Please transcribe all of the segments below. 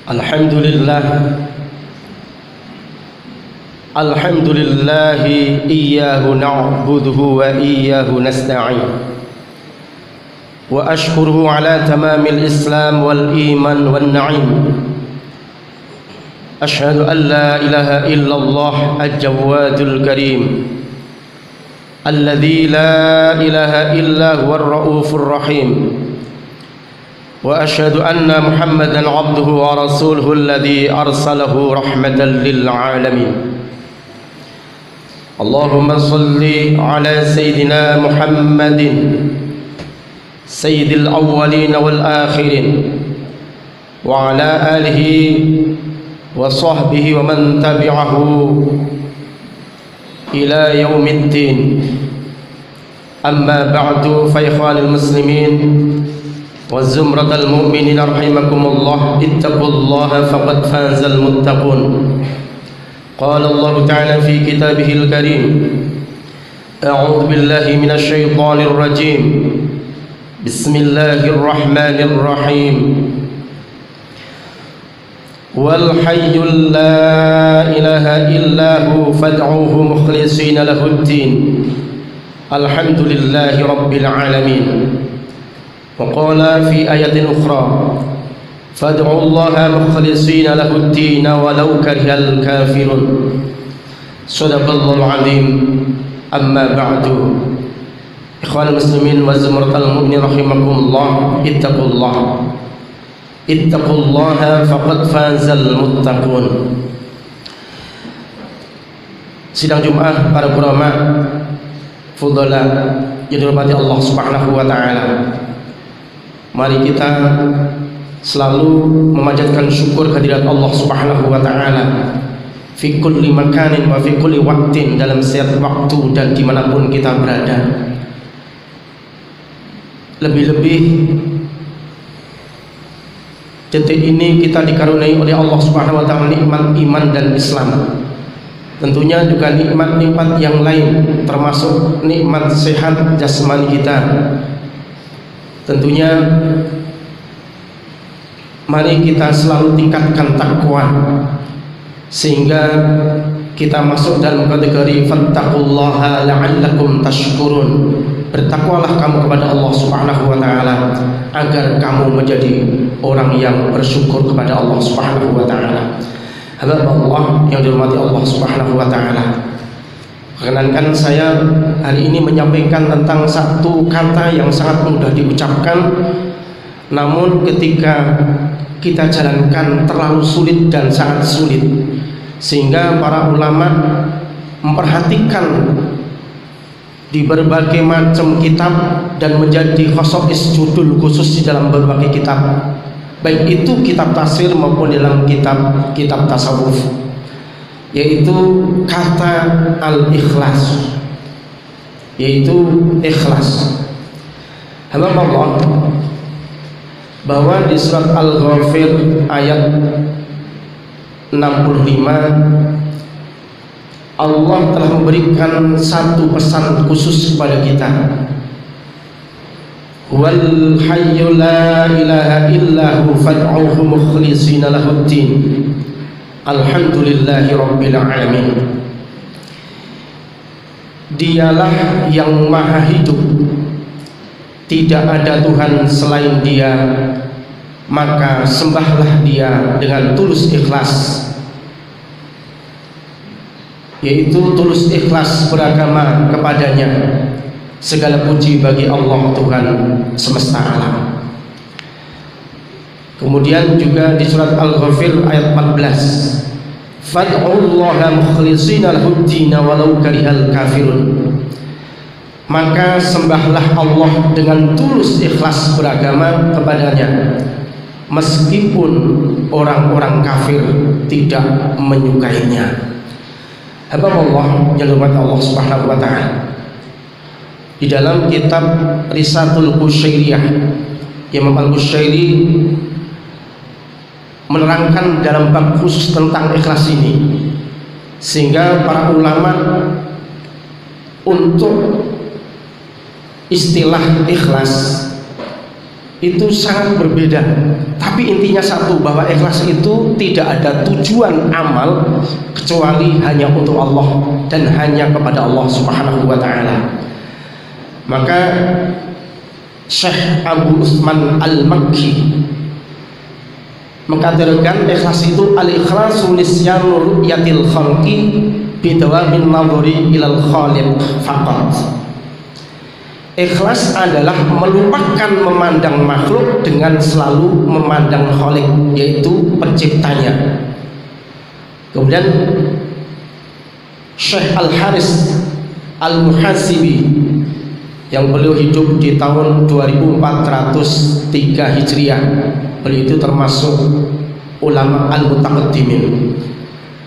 Alhamdulillah iyyahu na'budu wa iyyahu nasta'in wa ashkuruhu ala tamamil islam wal iman wan na'im. Ashhadu an la ilaha illallah al-jawadul karim alladhi la ilaha illa huwa ar-ra'ufur rahim. وأشهد أن محمدًا عبده ورسوله الذي أرسله رحمة للعالمين. اللهم صل على سيدنا محمد سيد الأولين والآخرين وعلى آله وصحبه ومن تبعه إلى يوم الدين. أما بعد فإخوان المسلمين وزمرة المؤمنين رحمكم الله اتقوا الله فقد فاز المتقون. قال الله تعالى في كتابه الكريم أعوذ بالله من الشيطان الرجيم بسم الله الرحمن الرحيم والحي لا إله إلا هو فادعوه مخلصين له الدين الحمد لله رب العالمين. وقال في آية أخرى فادعوا الله مخلصين له الدين ولو كره الكافرون. صدق الله العظيم. أما بعد إخوان المسلمين وزمرة المؤمنين رحمكم الله اتقوا الله فقد فاز المتقون. Sidang Jumat para ulama fudhala yang dirahmati Allah Subhanahu wa taala. Mari kita selalu memanjatkan syukur kehadirat Allah Subhanahu wa taala fi kulli makanin wa fi kulli waqtin, dalam setiap waktu dan dimanapun kita berada. Lebih-lebih detik ini kita dikaruniai oleh Allah Subhanahu wa taala nikmat iman dan Islam. Tentunya juga nikmat-nikmat yang lain termasuk nikmat sehat jasmani kita. Tentunya mari kita selalu tingkatkan takwa sehingga kita masuk dalam kategori fattaqullaha la'allakum tashkurun. Bertakwalah kamu kepada Allah Subhanahu wa taala agar kamu menjadi orang yang bersyukur kepada Allah Subhanahu wa taala. Hamba Allah yang dirahmati Allah Subhanahu wa taala, perkenankan saya hari ini menyampaikan tentang satu kata yang sangat mudah diucapkan, namun ketika kita jalankan terlalu sulit dan sangat sulit, sehingga para ulama memperhatikan di berbagai macam kitab dan menjadi khosais judul khusus di dalam berbagai kitab, baik itu kitab tafsir maupun dalam kitab tasawuf, yaitu kata al-ikhlas, yaitu ikhlas. Hamba Allah bahwa di surat Al-Ghafir ayat 65 Allah telah memberikan satu pesan khusus kepada kita. Wal hayyu la ilaha illahu fad'uhu mukhlishina lahuddin alhamdulillahi rabbil alamin. Dialah yang maha hidup, tidak ada Tuhan selain Dia, maka sembahlah Dia dengan tulus ikhlas, yaitu tulus ikhlas beragama kepadanya. Segala puji bagi Allah Tuhan semesta alam. Kemudian juga di surat Al-Ghafir ayat 14, fad'ullaha mukhlishina lahuddin walau karihal kafirun. Maka sembahlah Allah dengan tulus ikhlas beragama kepadanya, meskipun orang-orang kafir tidak menyukainya. Hamba Allah yang dirahmati Allah Subhanahu wa taala, di dalam kitab Risatul Qusyairiyah, Imam Al-Qusyairi menerangkan dalam bab khusus tentang ikhlas ini, sehingga para ulama untuk istilah ikhlas itu sangat berbeda, tapi Tapi intinya satu, bahwa ikhlas itu tidak ada tujuan amal kecuali hanya untuk Allah dan hanya kepada Allah Subhanahu wa ta'ala. Maka Syekh Abu Utsman Al-Makki mengkategorikan ikhlas itu al-ikhlasu nisyanu ru'yatil khalqi bidawamin nadhari ilal khaliq faqat. Ikhlas adalah melupakan memandang makhluk dengan selalu memandang Khalik, yaitu penciptanya. Kemudian Syekh Al-Haris Al-Muhasibi yang beliau hidup di tahun 2403 Hijriah, beliau itu termasuk ulama al-mutaqaddimin,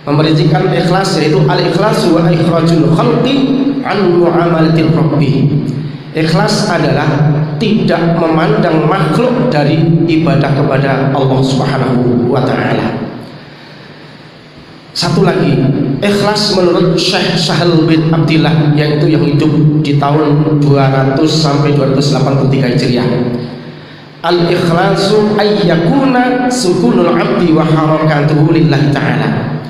memerincikan ikhlas yaitu al-ikhlasu wa ikhrajul khalqi an muamalatir rabbi. Ikhlas adalah tidak memandang makhluk dari ibadah kepada Allah Subhanahu wa ta'ala. Satu lagi, ikhlas menurut Syekh Sahal bin Abdillah, yaitu yang hidup di tahun 200 sampai 283 Hijriah. Al-ikhlasu ayyakuna sukunul abdi wa harakatuhu lillahi ta'ala.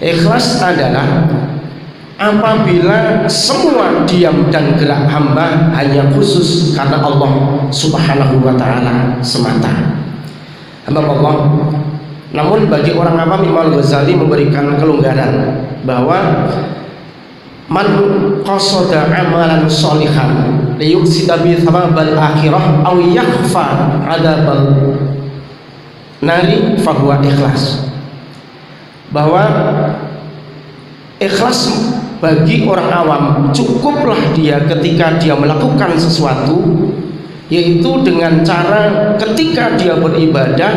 Ikhlas adalah apabila semua diam dan gerak hamba hanya khusus karena Allah Subhanahu wa ta'ala semata. Hamba Allah. Namun bagi orang awam, Imam Al-Ghazali memberikan kelonggaran bahwa man qasada amalan sholihan liyuksida bi thawabal akhirah aw yakhfa adabal nari fahuwa ikhlas. Bahwa ikhlas bagi orang awam cukuplah dia ketika dia melakukan sesuatu, yaitu dengan cara ketika dia beribadah,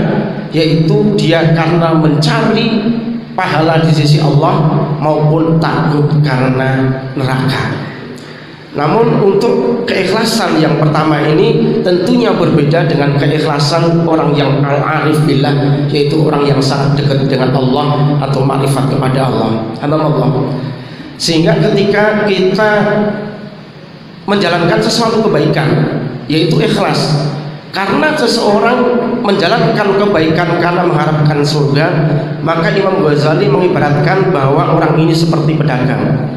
yaitu dia karena mencari pahala di sisi Allah maupun takut karena neraka. Namun untuk keikhlasan yang pertama ini tentunya berbeda dengan keikhlasan orang yang al-arif billah, yaitu orang yang sangat dekat dengan Allah atau ma'rifat kepada Allah. Allah. Sehingga ketika kita menjalankan sesuatu kebaikan, yaitu ikhlas, karena seseorang menjalankan kebaikan karena mengharapkan surga, maka Imam Ghazali mengibaratkan bahwa orang ini seperti pedagang.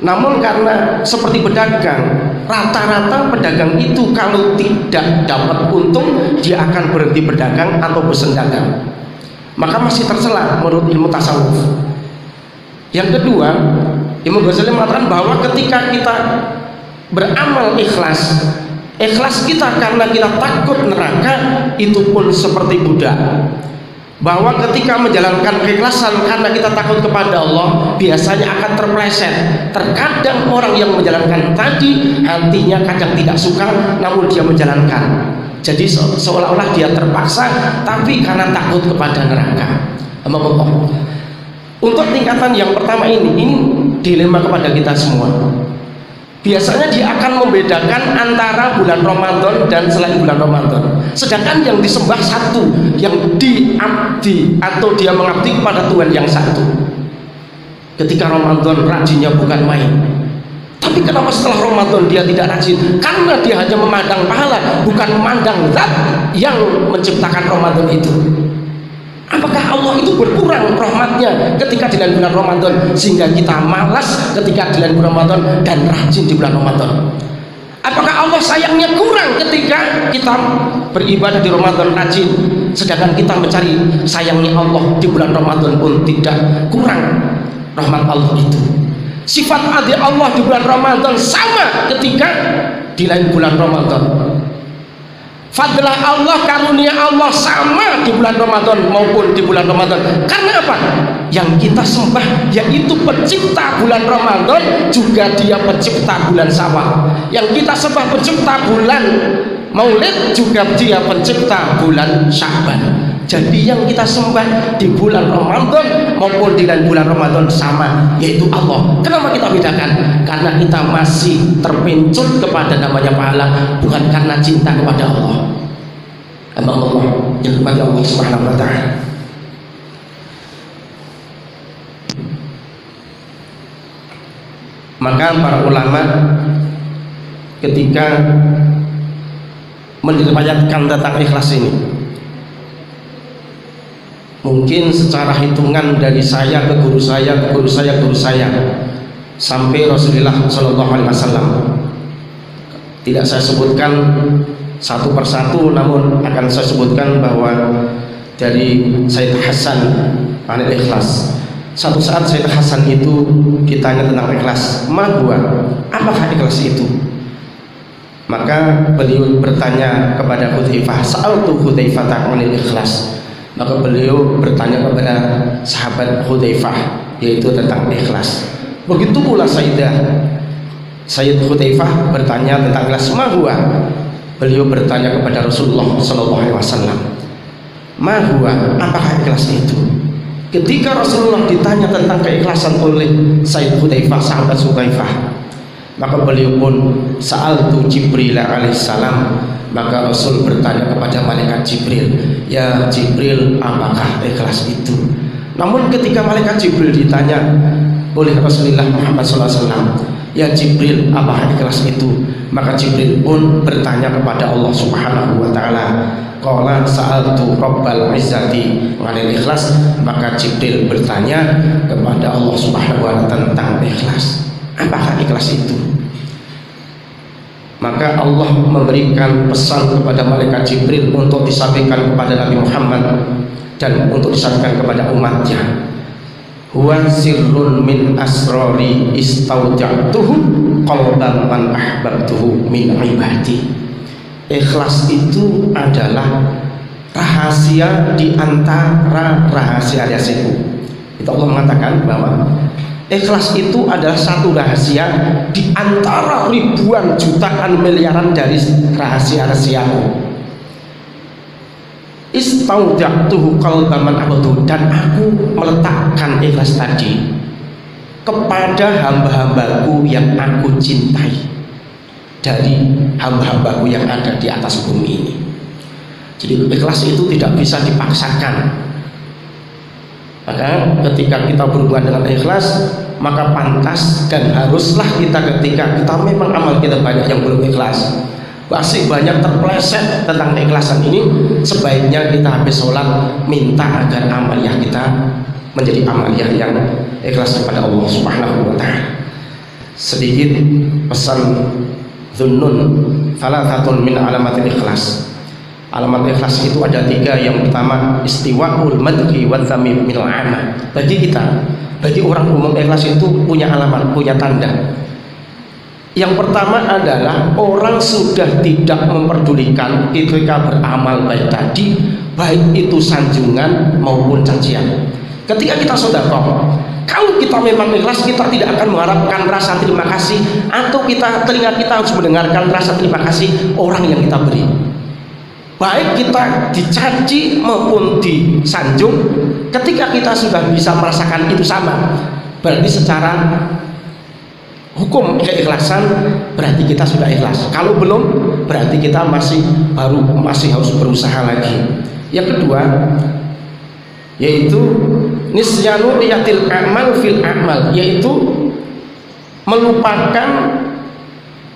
Namun karena seperti pedagang, rata-rata pedagang itu kalau tidak dapat untung, dia akan berhenti berdagang atau bersendagang, maka masih tercela menurut ilmu tasawuf. Yang kedua, Imam Ghazali mengatakan bahwa ketika kita beramal ikhlas, ikhlas kita karena kita takut neraka, itu pun seperti budak. Bahwa ketika menjalankan keikhlasan karena kita takut kepada Allah, biasanya akan terpleset. Terkadang orang yang menjalankan tadi hatinya kadang tidak suka, namun dia menjalankan, jadi seolah-olah dia terpaksa, tapi karena takut kepada neraka. Allah. Untuk tingkatan yang pertama ini dilema kepada kita semua. Biasanya dia akan membedakan antara bulan Ramadan dan selain bulan Ramadan. Sedangkan yang disembah satu, yang diabdi atau dia mengabdi kepada Tuhan yang satu. Ketika Ramadan rajinnya bukan main. Tapi kenapa setelah Ramadan dia tidak rajin? Karena dia hanya memandang pahala, bukan memandang zat yang menciptakan Ramadan itu. Apakah Allah itu berkurang rahmatnya ketika di bulan Ramadan sehingga kita malas ketika di bulan Ramadan dan rajin di bulan Ramadan? Apakah Allah sayangnya kurang ketika kita beribadah di Ramadan rajin, sedangkan kita mencari sayangnya Allah di bulan Ramadan pun tidak kurang rahmat Allah itu? Sifat adil Allah di bulan Ramadan sama ketika di lain bulan Ramadan. Fadlah Allah, karunia Allah sama di bulan Ramadan maupun di bulan Ramadan. Karena apa? Yang kita sembah yaitu pencipta bulan Ramadan, juga dia pencipta bulan Syawal. Yang kita sembah pencipta bulan Maulid, juga dia pencipta bulan Sya'ban. Jadi yang kita sembah di bulan Ramadan maupun di bulan Ramadan sama, yaitu Allah. Kenapa kita bedakan? Karena kita masih terpincut kepada namanya pahala, bukan karena cinta kepada Allah. Allah yang kepada Allah Subhanahu wa ta'ala. Maka para ulama ketika meriwayatkan tentang ikhlas ini, Mungkin secara hitungan dari saya ke guru saya, ke guru saya, guru saya, sampai Rasulullah Shallallahu Alaihi Wasallam. Tidak saya sebutkan satu persatu, namun akan saya sebutkan bahwa dari Sayyid Hasan Anil Ikhlas. Satu saat Sayyid Hasan itu ditanya tentang ikhlas, ma huwa, apakah ikhlas itu? Maka beliau bertanya kepada Hudzaifah, sa'altu Hudzaifah anil ikhlas. Maka beliau bertanya kepada sahabat Hudzaifah, yaitu tentang ikhlas. Begitu pula Sayyid Hudzaifah bertanya tentang ikhlas, ma huwa. Beliau bertanya kepada Rasulullah Sallallahu Alaihi Wasallam, ma huwa, apakah ikhlas itu? Ketika Rasulullah ditanya tentang keikhlasan oleh Sayyid Hudzaifah, sahabat Hudzaifah, maka beliau pun sa'altu Jibril alaihissalam. Maka Rasul bertanya kepada malaikat Jibril, ya Jibril, apakah ikhlas itu? Namun ketika malaikat Jibril ditanya oleh Rasulullah Muhammad SAW, ya Jibril, apakah ikhlas itu? Maka Jibril pun bertanya kepada Allah Subhanahu wa Ta'ala, qala sa'altu Rabbal Izzati anil ikhlas. Maka Jibril bertanya kepada Allah Subhanahu wa Ta'ala tentang ikhlas. Apakah ikhlas itu? Maka Allah memberikan pesan kepada malaikat Jibril untuk disampaikan kepada Nabi Muhammad dan untuk disampaikan kepada umatnya. Huwa sirrun min asrori istauda'tuhu qalban man ahbabtuhu min ibadi. Ikhlas itu adalah rahasia di antara rahasia-rahasiaku. Itu Allah mengatakan bahwa ikhlas itu adalah satu rahasia di antara ribuan jutaan miliaran dari rahasia-rahasiaku. Istauda'tuhu qalban man ahbabtuhu, dan aku meletakkan ikhlas tadi kepada hamba-hambaku yang aku cintai dari hamba-hambaku yang ada di atas bumi ini. Jadi ikhlas itu tidak bisa dipaksakan. Maka ketika kita berhubungan dengan ikhlas, maka pantas dan haruslah kita, ketika kita memang amal kita banyak yang belum ikhlas, masih banyak terpeleset tentang keikhlasan ini, sebaiknya kita habis sholat minta agar amaliyah kita menjadi amaliyah yang ikhlas kepada Allah Subhanahu wa Ta'ala. Sedikit pesan Dhunnun, thalathatun min alamatil ikhlas. Alamat ikhlas itu ada 3. Yang pertama, istiwa'ul madhi wa dzami minal amal. Bagi kita, bagi orang umum, ikhlas itu punya alamat, punya tanda. Yang pertama adalah orang sudah tidak memperdulikan ketika beramal baik tadi, baik itu sanjungan maupun cacian. Ketika kita sedekah, kalau kita memang ikhlas, kita tidak akan mengharapkan rasa terima kasih, atau telinga kita harus mendengarkan rasa terima kasih orang yang kita beri. Baik kita dicaci maupun disanjung, ketika kita sudah bisa merasakan itu sama, berarti secara hukum keikhlasan berarti kita sudah ikhlas. Kalau belum, berarti kita masih harus berusaha lagi. Yang kedua, yaitu nisyanu riyatil amal fil amal, yaitu melupakan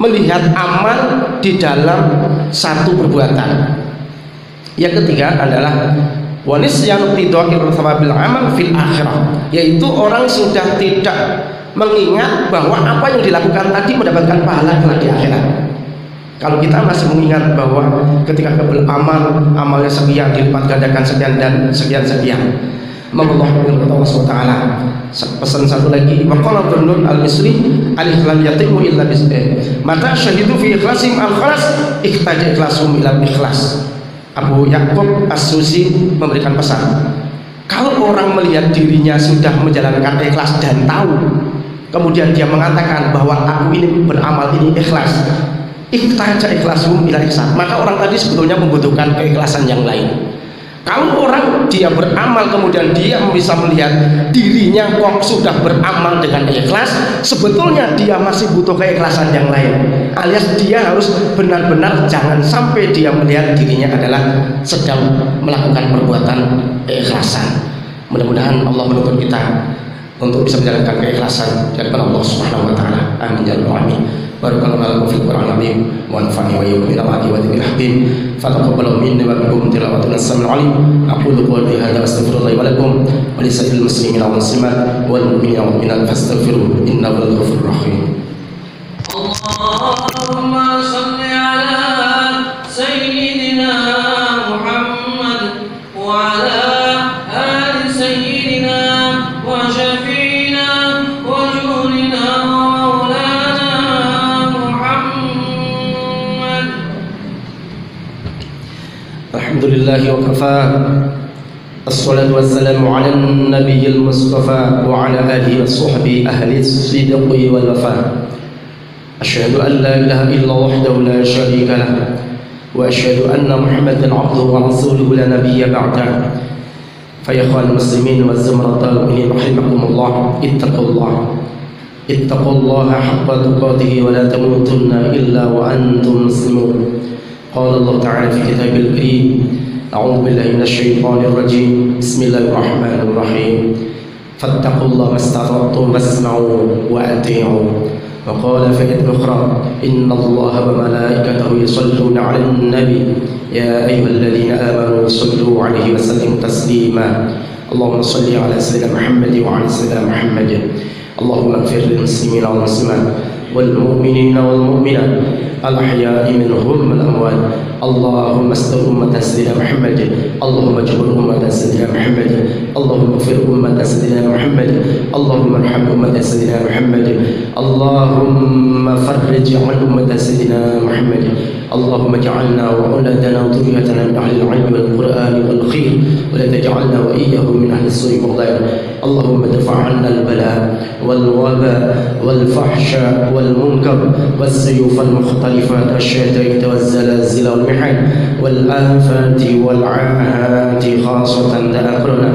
melihat amal di dalam satu perbuatan. Yang ketiga adalah wa nisyanu tidhaqir thawabil amal fil akhirah, yaitu orang sudah tidak mengingat bahwa apa yang dilakukan tadi mendapatkan pahala di akhirat. Kalau kita masih mengingat bahwa ketika kita amalnya sekian dilipat gandakan sekian dan sekian, Allah SWT. Pesan satu lagi, waqala Dhunnun al-Misri al-ikhlal yatimu illa bisbih, mata syahidu fi ikhlasim al-khalas ihtaja ikhlasuhum ila ikhlas. Abu Ya'qub As-Susi memberikan pesan, kalau orang melihat dirinya sudah menjalankan ikhlas dan tahu, kemudian dia mengatakan bahwa aku ini beramal ini ikhlas, ihtaja ikhlasuhum ila ikhlas, maka orang tadi sebetulnya membutuhkan keikhlasan yang lain. Kalau orang dia beramal kemudian dia bisa melihat dirinya kok sudah beramal dengan ikhlas, sebetulnya dia masih butuh keikhlasan yang lain, alias dia harus benar-benar jangan sampai dia melihat dirinya adalah sedang melakukan perbuatan keikhlasan. Mudah-mudahan Allah menuntun kita untuk bisa menjalankan keikhlasan dari Allah Subhanahu wa Ta'ala. Amin ya rabbal alamin. barakallahu fil Qur'anil azim wa nafa'ani wa iyyakum bil ayati wa dhikril hakim fataqabbalu minni wa minkum tilawatan as-sami'ul 'alim aqulu qawli hadha astaghfirullahi wa lakum wa lisa'iril muslimina wal muslimat wal mu'minina wal mu'minat fastaghfiruhu innahu huwal ghafurur rahim. Allahumma shalli ala sayyidina Muhammad wa ala ali sayyidina wa syafi'ina wa julina wa maulana Muhammad. Alhamdulillahi wa kafa. Assalatu wassalamu ala nabiyil mustafa wa ala alihi wa sahbihi ahli as-sidqi wal wafa. أشهد أن لا إله إلا الله وحده لا شريك له وأشهد أن محمدا عبده ورسوله لا نبي بعده. فيا إخوان المسلمين والزمرة المؤمنين رحمكم الله اتقوا الله حق تقاته ولا تموتن إلا وأنتم مسلمون. قال الله تعالى في كتابه الكريم أعوذ بالله من الشيطان الرجيم بسم الله الرحمن الرحيم فاتقوا الله ما استطعتم واسمعوا وأطيعوا. وقال في آية أخرى إن الله وملائكته يصلون على النبي يا أيها الذين آمنوا صلوا عليه وسلموا تسليما. اللهم صل على سيدنا محمد وعلى سيدنا محمد. اللهم اغفر للمسلمين والمسلمات والمؤمنين والمؤمنات الأحياء منهم والأموات. اللهم استر أمة سيدنا محمد. اللهم اجبر أمة سيدنا محمد. اللهم اغفر أمة سيدنا محمد. اللهم ارحم أمة سيدنا محمد. اللهم فرج عن أمة سيدنا محمد. اللهم اجعلنا وأولادنا وذريتنا من أهل العلم والقرآن والخير ولا تجعلنا وإياهم من أهل السوء والضير. اللهم ادفع عنا البلاء والوباء والفحشاء والمنكر والسيوف المختلفات والشتائم والزلازل والمحن والآفات والعاهات خاصة تأخرنا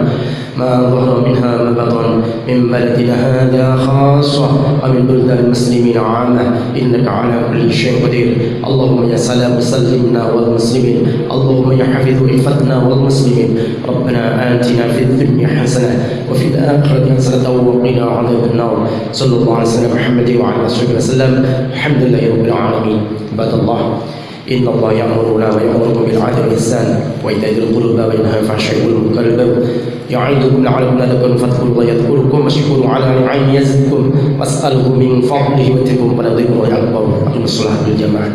ما ظهر منها ما بطن من بلدنا هذا خاصة ومن بلدان المسلمين عامة إنك على كل شيء قدير. اللهم يا سلام سلمنا والمسلمين. اللهم يا حفظ عفتنا والمسلمين. ربنا آتنا في الدنيا حسنة وفي الآخرة حسنة وقنا عذاب النار. صلى الله عليه وسلم محمد وعلى آله وسلم. الحمد لله رب العالمين. عباد الله إن الله يأمرنا ويأمركم بالعدل والإحسان وإيتاء ذي القربى وينهى عن الفحشاء والمنكر والبغي يعظكم لعلكم تذكرون فاذكروا الله يذكركم واشكروا على نعمه يزدكم واسأله من فضله واتقوا ولا تضيعوا أقم الصلاة بالجماعة.